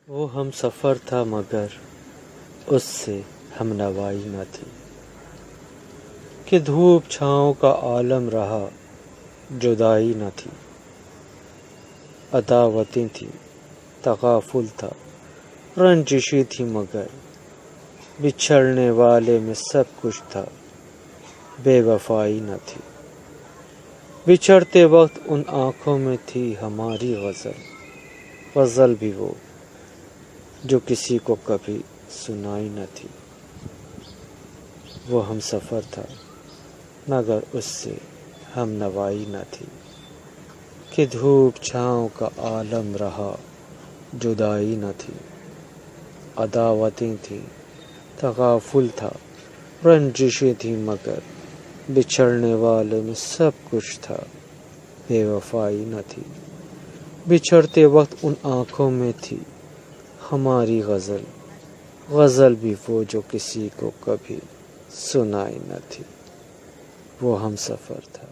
وہ ہم سفر تھا مگر اس سے ہم نوائی نہ تھی، کہ دھوپ چھاؤں کا عالم رہا جدائی نہ تھی۔ عداوتیں تھی، تغافل تھا، رنجشیں تھی مگر بچھڑنے والے میں سب کچھ تھا، بے وفائی نہ تھی۔ بچھڑتے وقت ان آنکھوں میں تھی ہماری غزل، غزل بھی وہ جو کسی کو کبھی سنائی نہ تھی۔ وہ ہم سفر تھا مگر اس سے ہم نوائی نہ تھی، کہ دھوپ چھاؤں کا عالم رہا جدائی نہ تھی۔ عداوتیں تھیں، تغافل تھا، رنجشیں تھیں مگر بچھڑنے والے میں سب کچھ تھا، بے وفائی نہ تھی۔ بچھڑتے وقت ان آنکھوں میں تھی ہماری غزل، غزل بھی وہ جو کسی کو کبھی سنائی نہ تھی۔ وہ ہم سفر تھا۔